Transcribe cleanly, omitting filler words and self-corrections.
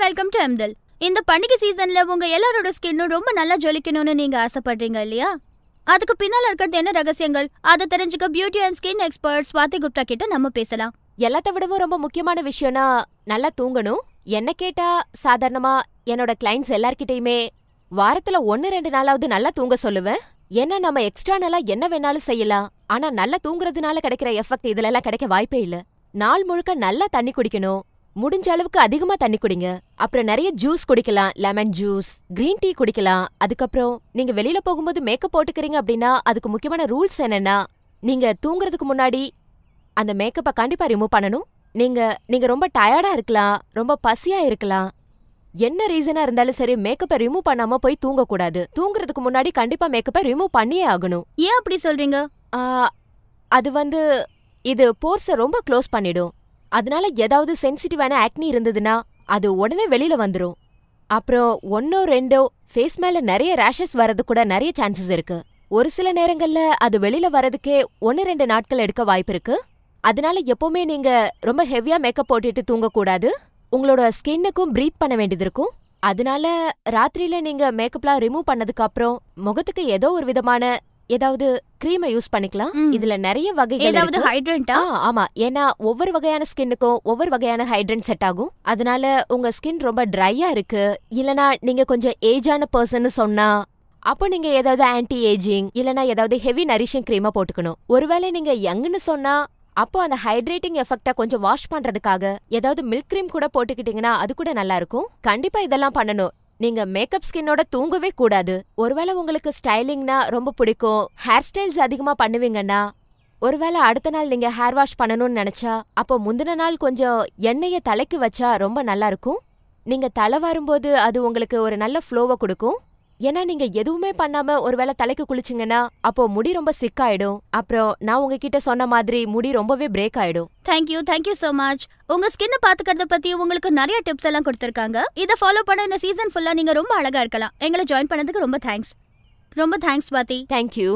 Welcome to எம்தல். இந்த பண்டிகை சீசன்ல உங்க எல்லாரோட ஸ்கின்னும் ரொம்ப நல்லா ஜொலிக்கணும்னு நீங்க ஆசைப்படுறீங்க இல்லையா? அதுக்கு பின்னால இருக்கிறது என்ன ரகசியங்கள்? அதை தெரிஞ்சுக்க beauty and skin expert Swathi Gupta கிட்ட நம்ம பேசலாம். எல்லாத்த விடவும் ரொம்ப முக்கியமான விஷயம்னா நல்லா தூங்கணும். என்ன கேட்டா சாதாரணமா என்னோட கிளைண்ட்ஸ் எல்லார்கிட்டயுமே வாரத்துல 1-2 நாளாவது நல்லா தூங்க சொல்லுவேன். ஏன்னா நம்ம எக்ஸ்டர்னலா என்ன வேணாலும் செய்யலாம், ஆனா நல்லா தூங்குறதுனால கிடைக்கிற எஃபெக்ட் இதுல எல்லாம் கிடைக்க வாய்ப்பே இல்ல. நாள் முழுக்க நல்லா தண்ணி குடிக்கணும், முடிஞ்ச அளவுக்கு அதிகமா தண்ணி குடிங்க. அப்புறம் நிறைய ஜூஸ் குடிக்கலாம், லெமன் ஜூஸ், கிரீன் டீ குடிக்கலாம். அதுக்கப்புறம் நீங்க வெளியில போகும்போது மேக்கப் போட்டுக்கிறீங்க அப்படின்னா அதுக்கு முக்கியமான ரூல்ஸ் என்னன்னா, நீங்க தூங்குறதுக்கு முன்னாடி அந்த மேக்கப்பை கண்டிப்பா ரிமூவ் பண்ணணும். நீங்க ரொம்ப டயர்டா இருக்கலாம், ரொம்ப பசியா இருக்கலாம், என்ன ரீசனா இருந்தாலும் சரி மேக்கப்பை ரிமூவ் பண்ணாம போய் தூங்க கூடாது. தூங்குறதுக்கு முன்னாடி கண்டிப்பா மேக்கப்பை ரிமூவ் பண்ணியே ஆகணும். ஏன் அப்படி சொல்றீங்க? அது இது போர்ஸை ரொம்ப க்ளோஸ் பண்ணிடும். அதனால ஏதாவது சென்சிட்டிவான ஆக்னி இருந்ததுன்னா அது உடனே வெளியில வந்துரும். அப்புறம் 1-2 ஃபேஸ் மேல நிறைய ரேஷஸ் வரது கூட நிறைய சான்சஸ் இருக்கு. ஒரு சில நேரங்கள்ல அது வெளியில வரதுக்கே 1-2 நாட்கள் எடுக்க வாய்ப்பு இருக்கு. அதனால எப்பவுமே நீங்க ரொம்ப ஹெவியா மேக்கப் போட்டுட்டு தூங்கக்கூடாது. உங்களோட ஸ்கின்னுக்கும் பிரீத் பண்ண வேண்டியது இருக்கும். அதனால ராத்திரியில நீங்க மேக்கப்லாம் ரிமூவ் பண்ணதுக்கு அப்புறம் முகத்துக்கு ஏதோ ஒரு விதமான ஏதாவது கிரீமை யூஸ் பண்ணிக்கலாம். இதுல நிறைய வகைகள் ஏதாவது ஹைட்ரண்டா? ஆமா, ஏன்னா ஒவ்வொரு வகையான ஸ்கின்னுக்கும் ஒவ்வொரு வகையான ஹைட்ரண்ட் செட் ஆகும். அதனால உங்க ஸ்கின் ரொம்ப ட்ரையா இருக்கு, இல்லனா நீங்க கொஞ்சம் ஏஜான பர்சன் சொன்னா அப்போ நீங்க ஏதாவது ஆன்டி ஏஜிங் இல்லனா ஏதாவது ஹெவி நரிஷிங் கிரீமா போட்டுக்கணும். ஒருவேளை நீங்க யங்னு சொன்னா அப்போ அந்த ஹைட்ரேட்டிங் எஃபெக்டா கொஞ்சம் வாஷ் பண்றதுக்காக ஏதாவது மில்க் கிரீம் கூட போட்டுக்கிட்டீங்கன்னா அது கூட நல்லா இருக்கும். கண்டிப்பா இதெல்லாம் பண்ணணும். நீங்க மேக்கப் ஸ்கின்னோட தூங்கவே கூடாது. ஒருவேளை உங்களுக்கு ஸ்டைலிங்னா ரொம்ப பிடிக்கும், ஹேர் ஸ்டைல்ஸ் அதிகமா பண்ணுவீங்கன்னா, ஒருவேளை அடுத்த நாள் நீங்க ஹேர் வாஷ் பண்ணணும்னு நினைச்சா அப்போ முந்தின நாள் கொஞ்சம் எண்ணெய தலைக்கு வச்சா ரொம்ப நல்லா இருக்கும். நீங்க தலை வரும்போது அது உங்களுக்கு ஒரு நல்ல ஃப்ளோவை கொடுக்கும். ஏன்னா நீங்க எதுவுமே பண்ணாம ஒருவேளை தலைக்கு குளிச்சிங்கன்னா அப்போ முடி ரொம்ப சிக்காயிடும். அப்புறம் நான் உங்ககிட்ட சொன்ன மாதிரி முடி ரொம்பவே பிரேக் ஆயிடும். Thank you so much. உங்க ஸ்கின்னை பாத்துக்கிறத பத்தி உங்களுக்கு நிறைய டிப்ஸ் எல்லாம் கொடுத்திருக்காங்க. இதை ஃபாலோ பண்ண இந்த சீசன் ஃபுல்லா நீங்க ரொம்ப அழகா இருக்கலாம். எங்களை ஜாயின் பண்ணதுக்கு ரொம்ப தேங்க்ஸ். ரொம்ப தேங்க்ஸ் பாத்தி. தேங்க்யூ.